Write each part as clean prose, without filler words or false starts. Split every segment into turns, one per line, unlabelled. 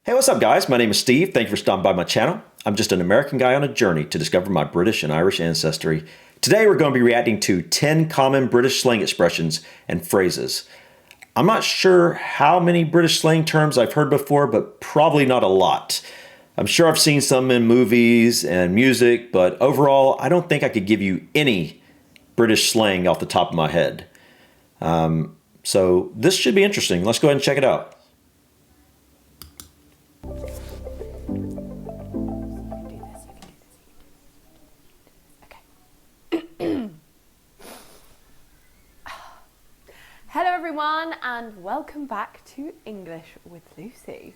Hey, what's up, guys? My name is Steve. Thank you for stopping by my channel. I'm just an American guy on a journey to discover my British and Irish ancestry. Today, we're going to be reacting to 10 common British slang expressions and phrases. I'm not sure how many British slang terms I've heard before, but probably not a lot. I'm sure I've seen some in movies and music, but overall, I don't think I could give you any British slang off the top of my head. So this should be interesting. Let's go ahead and check it out.
Hello everyone and welcome back to English with Lucy.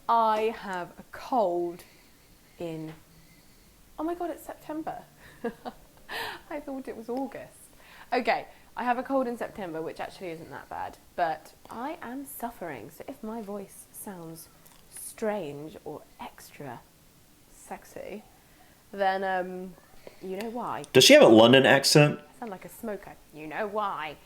I have a cold in, oh my god, it's September. I thought it was August. Okay, I have a cold in September, which actually isn't that bad, but I am suffering. So if my voice sounds strange or extra sexy, then you know why.
Does she have a London accent?
I sound like a smoker. You know why.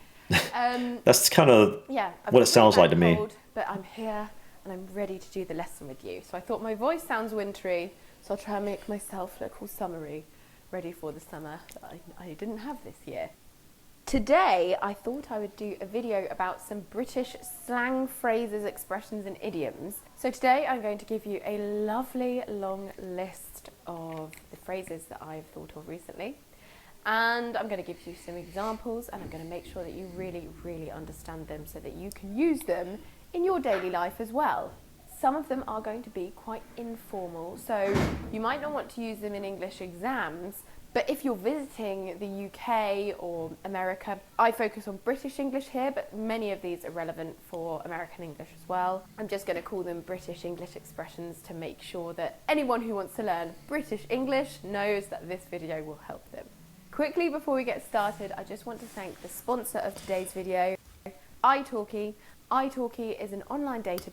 That's kind of what it sounds like to me.
Cold, but I'm here and I'm ready to do the lesson with you. So I thought my voice sounds wintry, so I'll try and make myself look all summery, ready for the summer that I didn't have this year. Today, I thought I would do a video about some British slang phrases, expressions and idioms. So today I'm going to give you a lovely long list of the phrases that I've thought of recently. And I'm going to give you some examples and I'm going to make sure that you really understand them so that you can use them in your daily life as well. Some of them are going to be quite informal, so you might not want to use them in English exams, but if you're visiting the UK or America, I focus on British English here, but many of these are relevant for American English as well. I'm just going to call them British English expressions to make sure that anyone who wants to learn British English knows that this video will help them. Quickly before we get started, I just want to thank the sponsor of today's video, italki. italki is an online data.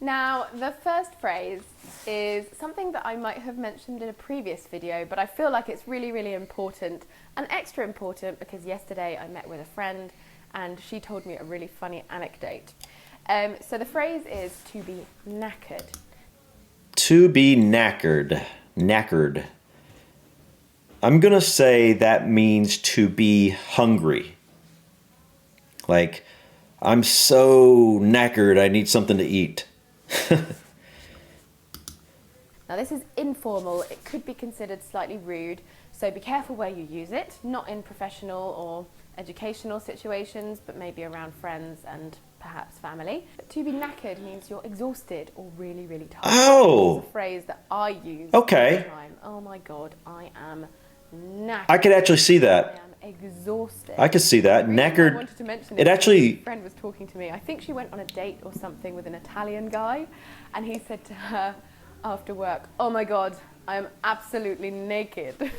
Now, the first phrase is something that I might have mentioned in a previous video, but I feel like it's really important and extra important because yesterday I met with a friend and she told me a really funny anecdote. So the phrase is to be knackered.
To be knackered. Knackered. I'm going to say that means to be hungry. Like, I'm so knackered, I need something to eat.
Now this is informal, it could be considered slightly rude, so be careful where you use it, not in professional or educational situations, but maybe around friends and perhaps family. But to be knackered means you're exhausted or really tired.
Oh!
It's a phrase that I use
okay.
all the time. Oh my god, I am knackered.
I could actually see that.
I am exhausted.
I could see that. Knackered.
I wanted to mention
it actually.
My friend was talking to me. I think she went on a date or something with an Italian guy, and he said to her after work, "Oh my God, I am absolutely naked."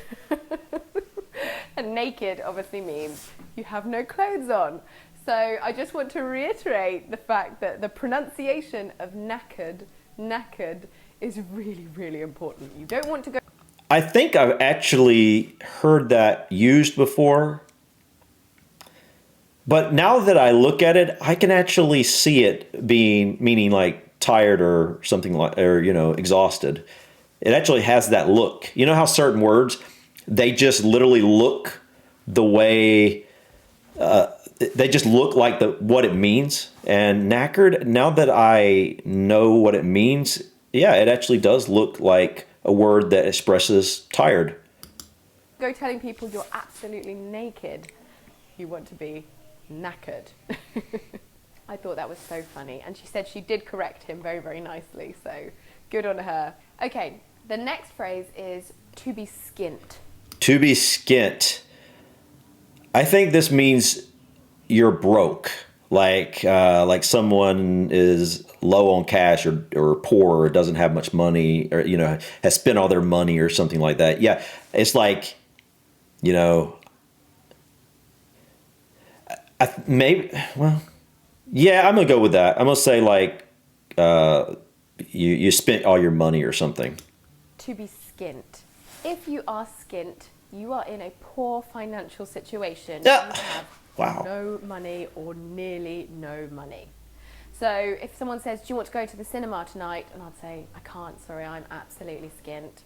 And naked obviously means you have no clothes on. So I just want to reiterate the fact that the pronunciation of knackered is really important. You don't want to go.
I think I've actually heard that used before, but now that I look at it, I can actually see it being meaning like tired or something like, or exhausted. It actually has that look. You know how certain words, they just literally look the way they just look like what it means. And knackered, now that I know what it means, yeah, it actually does look like a word that expresses tired.
Go telling people you're absolutely naked. You want to be knackered. I thought that was so funny. And she said she did correct him very nicely. So good on her. Okay, the next phrase is to be skint.
To be skint. I think this means you're broke. Like someone is low on cash or poor or doesn't have much money or, has spent all their money or something like that. Yeah, it's like, maybe, well, yeah, I'm going to go with that. I'm going to say like you spent all your money or something.
To be skint. If you are skint, you are in a poor financial situation.
Yeah.
You have
wow.
no money or nearly no money. So if someone says, do you want to go to the cinema tonight? And I'd say, I can't, sorry, I'm absolutely skint.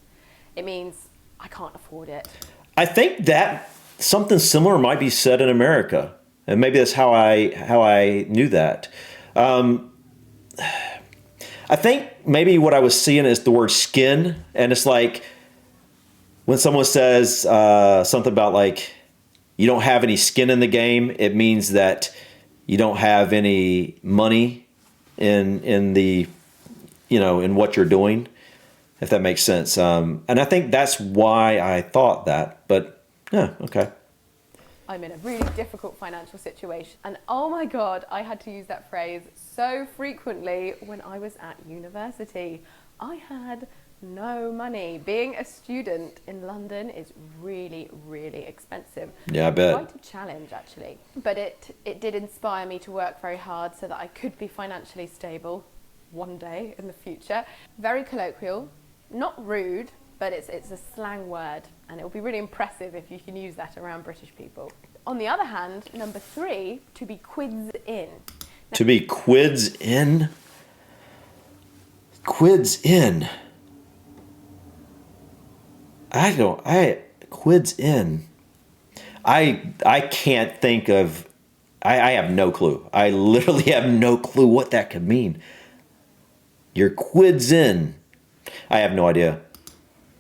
It means I can't afford it.
I think that something similar might be said in America. And maybe that's how I knew that. I think maybe what I was seeing is the word skin. And it's like when someone says something about like, you don't have any skin in the game, it means that you don't have any money in the, in what you're doing, if that makes sense. And I think that's why I thought that, but yeah, okay.
I'm in a really difficult financial situation. And oh my God, I had to use that phrase so frequently when I was at university. I had no money. Being a student in London is really, really expensive.
Yeah, I bet.
Quite a challenge, actually. But it did inspire me to work very hard so that I could be financially stable one day in the future. Very colloquial, not rude, but it's a slang word, and it will be really impressive if you can use that around British people. On the other hand, number 3, to be quids in. Now,
to be quids in? Quids in. Quids in. I can't think of, I have no clue. I literally have no clue what that could mean. You're quids in. I have no idea.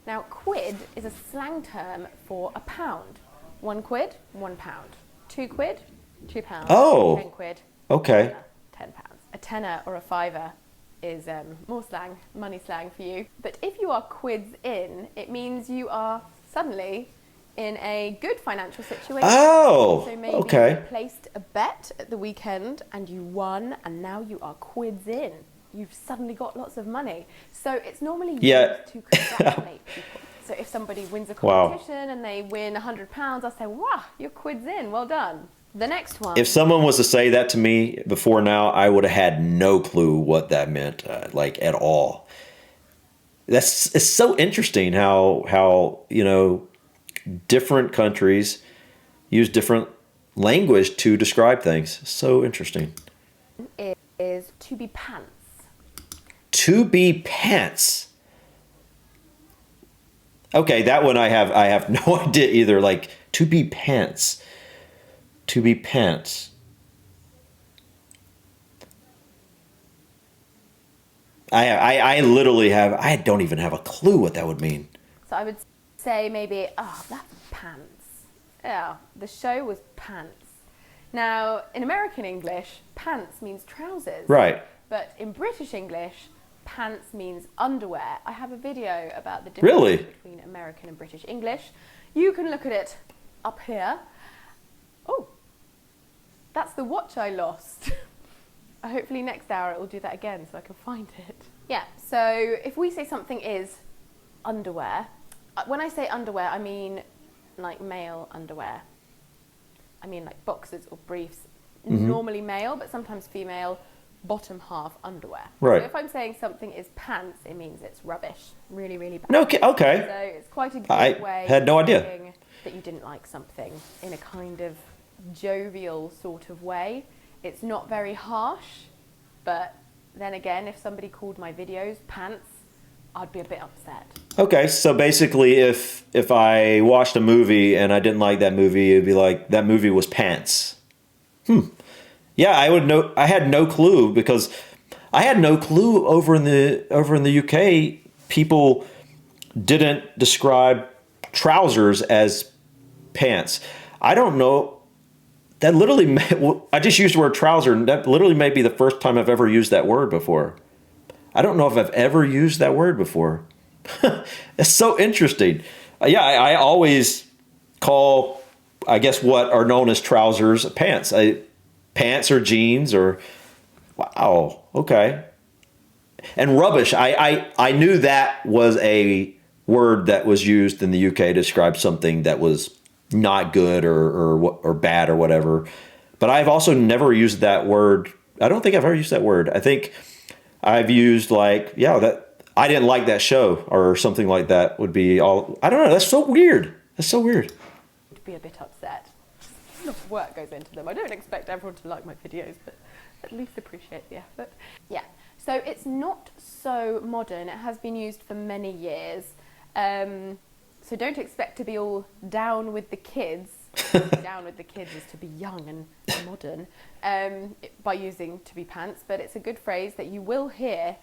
Now, quid is a slang term for a pound. 1 quid, 1 pound. 2 quid, 2 pounds.
Oh.
10 quid.
Okay.
10 pounds. A tenner or a fiver is more slang, money slang for you. But if you are quids in, it means you are suddenly in a good financial situation.
Oh,
so maybe
okay.
you placed a bet at the weekend and you won, and now you are quids in. You've suddenly got lots of money. So it's normally used to congratulate people. So if somebody wins a competition and they win £100, I'll say, wow, you're quids in, well done. The next one.
If someone was to say that to me before now, I would have had no clue what that meant, like at all. It's so interesting how different countries use different language to describe things. So interesting.
It is to be pants.
To be pants. Okay, that one I have no idea either. Like, to be pants. To be pants. I literally I don't even have a clue what that would mean.
So I would say maybe, that's pants. Yeah, the show was pants. Now, in American English, pants means trousers.
Right.
But in British English, pants means underwear. I have a video about the difference
Really?
between American and British English. You can look at it up here. Oh, that's the watch I lost. Hopefully next hour it will do that again so I can find it. Yeah, so if we say something is underwear, when I say underwear, I mean like male underwear. I mean like boxers or briefs, normally male, but sometimes female, bottom half underwear.
Right.
So if I'm saying something is pants, it means it's rubbish. Really, really bad.
No, okay.
So it's quite a good way
had no
of
idea.
saying that you didn't like something in a kind of jovial sort of way. It's not very harsh, but then again, if somebody called my videos pants, I'd be a bit upset.
Okay, so basically if I watched a movie and I didn't like that movie, it'd be like, that movie was pants. Yeah, I would know. I had no clue because I had no clue over in the UK, people didn't describe trousers as pants. I don't know. That literally, I just used the word trouser, and that literally may be the first time I've ever used that word before. I don't know if I've ever used that word before. It's so interesting. Yeah, I always call, I guess, what are known as trousers pants. Pants or jeans or, wow, okay. And rubbish, I knew that was a word that was used in the UK to describe something that was not good or bad or whatever. But I've also never used that word. I don't think I've ever used that word. I think I've used like, yeah, that I didn't like that show or something like that would be all. I don't know. That's so weird. That's so weird.
I'd be a bit upset. A lot of work goes into them. I don't expect everyone to like my videos, but At least appreciate the effort. Yeah. So it's not so modern. It has been used for many years. So don't expect to be all down with the kids. Down with the kids is to be young and modern by using to be pants, but it's a good phrase that you will hear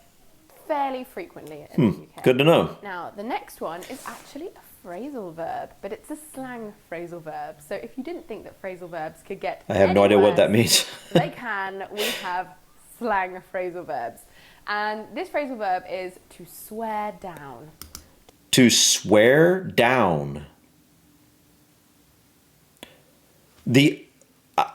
fairly frequently in the UK.
Good to know.
Now, the next one is actually a phrasal verb, but it's a slang phrasal verb. So if you didn't think that phrasal verbs could get
I have no idea what that means.
they can. We have slang phrasal verbs. And this phrasal verb is to swear down.
To swear down.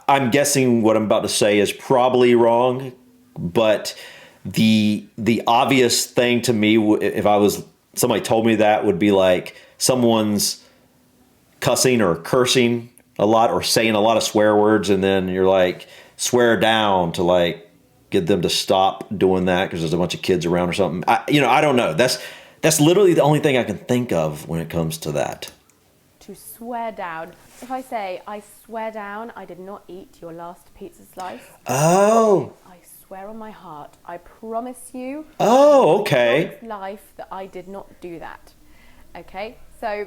I'm guessing what I'm about to say is probably wrong, but the obvious thing to me, if somebody told me that, would be like someone's cussing or cursing a lot or saying a lot of swear words, and then you're like, swear down to like get them to stop doing that because there's a bunch of kids around or something. I don't know. That's literally the only thing I can think of when it comes to that.
To swear down. If I say, I swear down I did not eat your last pizza slice.
Oh.
I swear on my heart, I promise you.
Oh, okay.
Life that I did not do that. Okay, so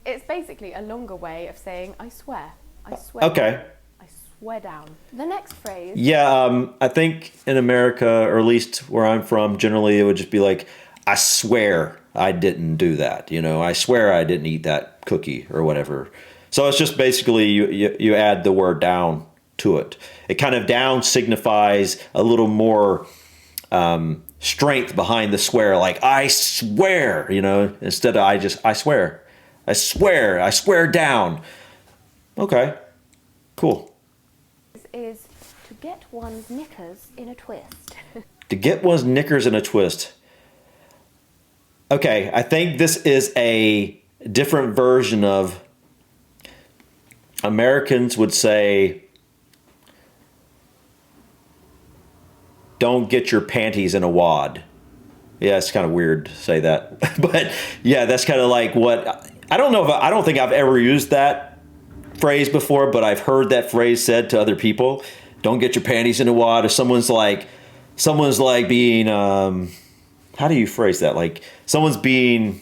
it's basically a longer way of saying I swear. I swear.
Okay.
I swear down. The next phrase.
Yeah, I think in America, or at least where I'm from, generally it would just be like, I swear I didn't do that. I swear I didn't eat that cookie or whatever. So it's just basically you add the word down to it. It kind of down signifies a little more strength behind the swear, like I swear, instead of I swear. I swear down. Okay, cool.
This is to get one's knickers in a twist.
To get one's knickers in a twist. Okay, I think this is a different version of Americans would say, don't get your panties in a wad. Yeah, it's kind of weird to say that. But yeah, that's kind of like what, I don't think I've ever used that phrase before, but I've heard that phrase said to other people. Don't get your panties in a wad. If someone's like being, how do you phrase that? Like someone's being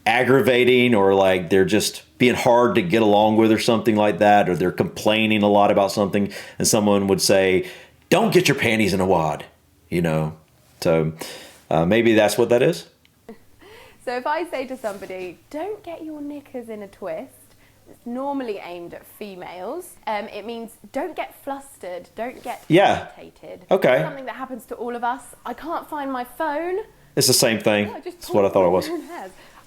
aggravating, or like they're just being hard to get along with or something like that, or they're complaining a lot about something, and someone would say, don't get your panties in a wad, So maybe that's what that is.
So if I say to somebody, don't get your knickers in a twist, it's normally aimed at females. It means don't get flustered, don't get agitated.
Okay.
It's something that happens to all of us. I can't find my phone.
It's the same thing.
Yeah,
That's what I thought it was.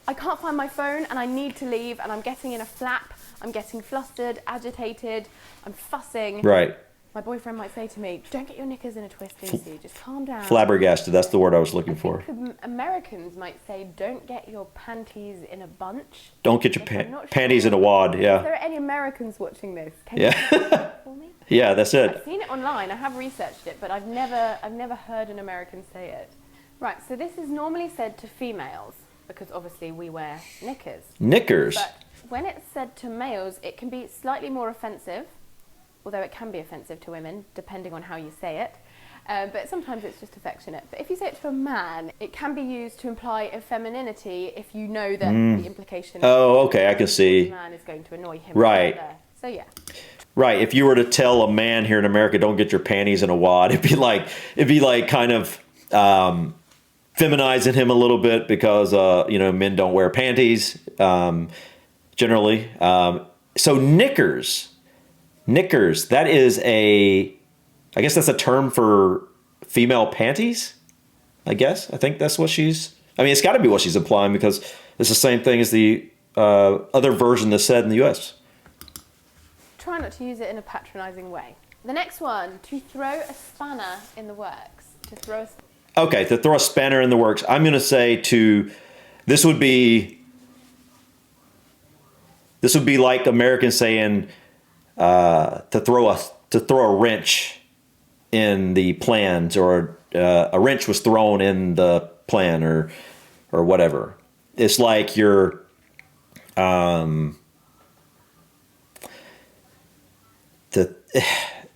I can't find my phone and I need to leave and I'm getting in a flap. I'm getting flustered, agitated, I'm fussing.
Right.
My boyfriend might say to me, don't get your knickers in a twist, Lucy, just calm down.
Flabbergasted, that's the word I was looking for.
The Americans might say, don't get your panties in a bunch.
Don't get your panties in a wad, yeah.
If there are any Americans watching this, can
you
say that for me?
Yeah, that's it.
I've seen it online, I have researched it, but I've never heard an American say it. Right, so this is normally said to females, because obviously we wear knickers.
Knickers?
But when it's said to males, it can be slightly more offensive, although it can be offensive to women, depending on how you say it. But sometimes it's just affectionate. But if you say it to a man, it can be used to imply a femininity if you know that the implication
okay, I can see.
The man is going to annoy him.
Right.
So yeah.
Right. If you were to tell a man here in America, don't get your panties in a wad, it'd be like kind of feminizing him a little bit because men don't wear panties generally. So knickers, that is I guess that's a term for female panties. I think that's what it's got to be what she's implying, because it's the same thing as the other version that's said in the U.S.
Try not to use it in a patronizing way. The next one, to throw a spanner in the works.
Okay, to throw a spanner in the works. I'm going to say this would be like Americans saying to throw a wrench in the plans, or a wrench was thrown in the plan, or whatever. It's like you're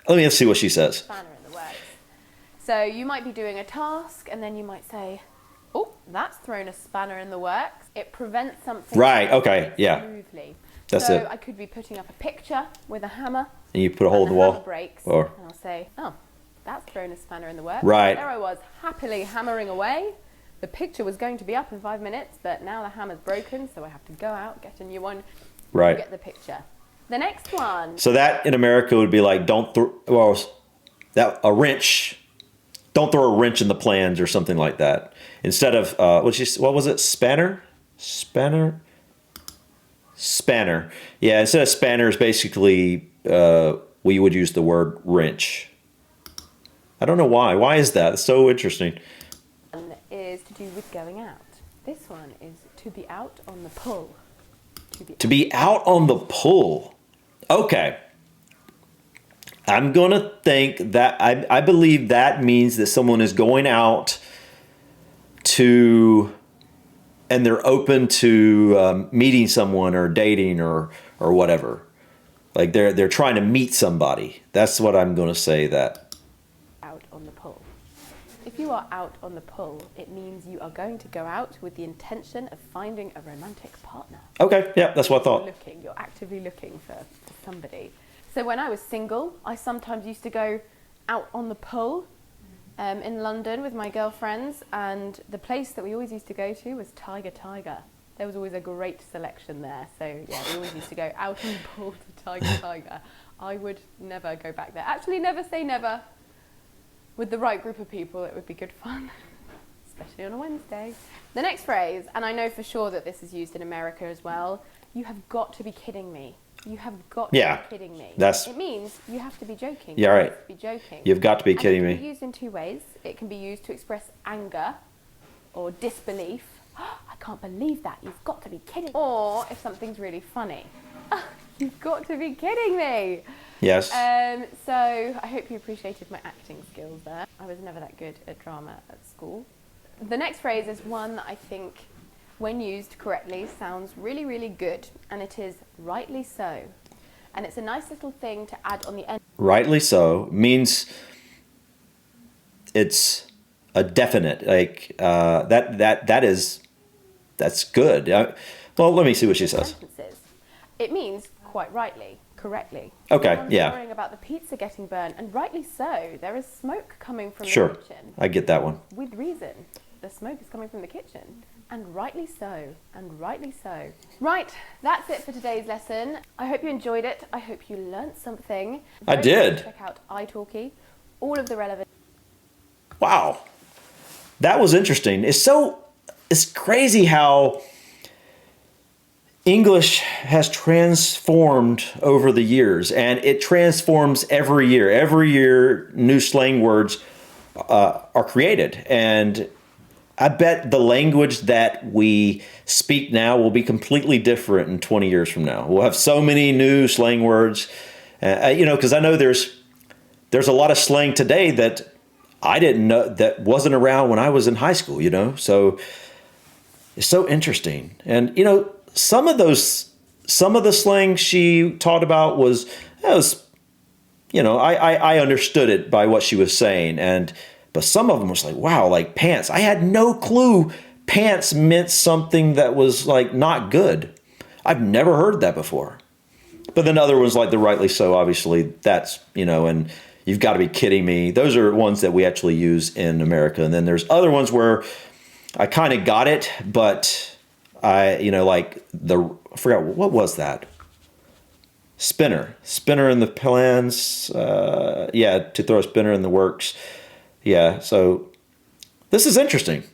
let's see what she says.
Spanner in the works. So you might be doing a task and then you might say, oh, that's thrown a spanner in the works. It prevents something
Right, okay, yeah.
smoothly.
That's
so
it.
I could be putting up a picture with a hammer.
And you put a hole in the
hammer
wall.
breaks,
Or
and I'll say, oh, that's thrown a spanner in the works.
Right.
There I was, happily hammering away. The picture was going to be up in 5 minutes, but now the hammer's broken, so I have to go out, get a new one.
Right.
You get the picture. The next one.
So that in America would be like, don't a wrench. Don't throw a wrench in the plans or something like that. Instead of what was it? Spanner. Yeah, instead of spanner is basically we would use the word wrench. I don't know why. Why is that? It's so interesting.
One is to do with going out. This one is to be out on the pull.
To be out on the pull. Okay. I'm going to think that I believe that means that someone is going out to, and they're open to meeting someone or dating or whatever. Like they're trying to meet somebody. That's what I'm going to say that.
Out on the pull. If you are out on the pull, it means you are going to go out with the intention of finding a romantic partner.
Okay, yeah, that's what I thought.
You're actively looking for somebody. So when I was single, I sometimes used to go out on the pull in London with my girlfriends, and the place that we always used to go to was Tiger. There was always a great selection there. So yeah, we always used to go out on the pull to Tiger. I would never go back there. Actually, never say never. With the right group of people, it would be good fun, especially on a Wednesday. The next phrase, and I know for sure that this is used in America as well, you have got to be kidding me. You have got to be kidding me. It means you have to be joking.
Yeah, right.
You have to be joking.
You've got to be kidding me.
It can be used in two ways. It can be used to express anger or disbelief. I can't believe that. You've got to be kidding. Or if something's really funny. You've got to be kidding me.
Yes.
So I hope you appreciated my acting skills there. I was never that good at drama at school. The next phrase is one that I think, when used correctly, sounds really, really good, and it is rightly so. And it's a nice little thing to add on the end.
Rightly so means it's a definite, like that's good. Well, let me see what she says.
Sentences. It means quite rightly, correctly.
Okay,
Someone's
yeah.
worrying about the pizza getting burned, and rightly so. There is smoke coming from the
Sure,
kitchen.
I get that one.
With reason. The smoke is coming from the kitchen. And rightly so. And rightly so. Right, that's it for today's lesson. I hope you enjoyed it. I hope you learnt something.
I
Don't
did.
forget to check out italki. All of the relevant...
Wow. That was interesting. It's crazy how English has transformed over the years, and it transforms every year. Every year, new slang words are created, and I bet the language that we speak now will be completely different in 20 years from now. We'll have so many new slang words, because I know there's a lot of slang today that I didn't know, that wasn't around when I was in high school, so it's so interesting. And, some of the slang she taught about was I understood it by what she was saying, but some of them was like, wow, like pants. I had no clue pants meant something that was like not good. I've never heard that before. But then other ones like the rightly so, obviously that's, and you've got to be kidding me. Those are ones that we actually use in America. And then there's other ones where I kind of got it, but I forgot, what was that? Spinner in the plans. To throw a spinner in the works. Yeah, so this is interesting.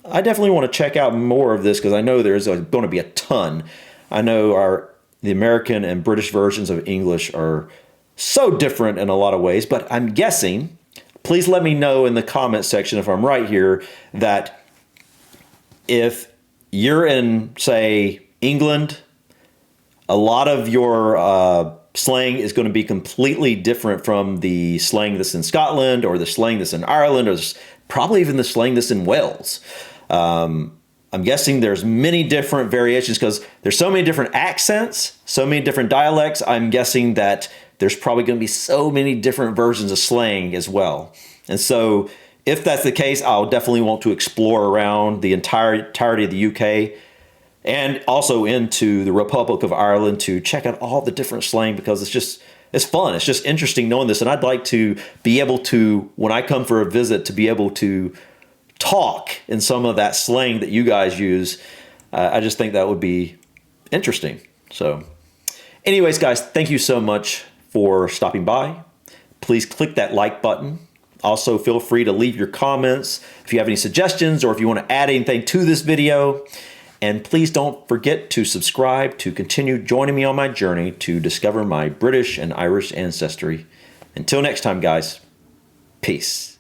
I definitely want to check out more of this because I know there's going to be a ton. I know the American and British versions of English are so different in a lot of ways, but I'm guessing, please let me know in the comment section if I'm right here, that if you're in, say, England, a lot of your slang is going to be completely different from the slang that's in Scotland or the slang that's in Ireland or probably even the slang that's in Wales. I'm guessing there's many different variations because there's so many different accents, so many different dialects. I'm guessing that there's probably going to be so many different versions of slang as well. And so if that's the case, I'll definitely want to explore around the entirety of the UK and also into the Republic of Ireland to check out all the different slang, because it's fun. It's just interesting knowing this. And I'd like to be able to, when I come for a visit, to be able to talk in some of that slang that you guys use. I just think that would be interesting. So anyways, guys, thank you so much for stopping by. Please click that like button. Also, feel free to leave your comments if you have any suggestions or if you want to add anything to this video. And please don't forget to subscribe to continue joining me on my journey to discover my British and Irish ancestry. Until next time, guys, peace.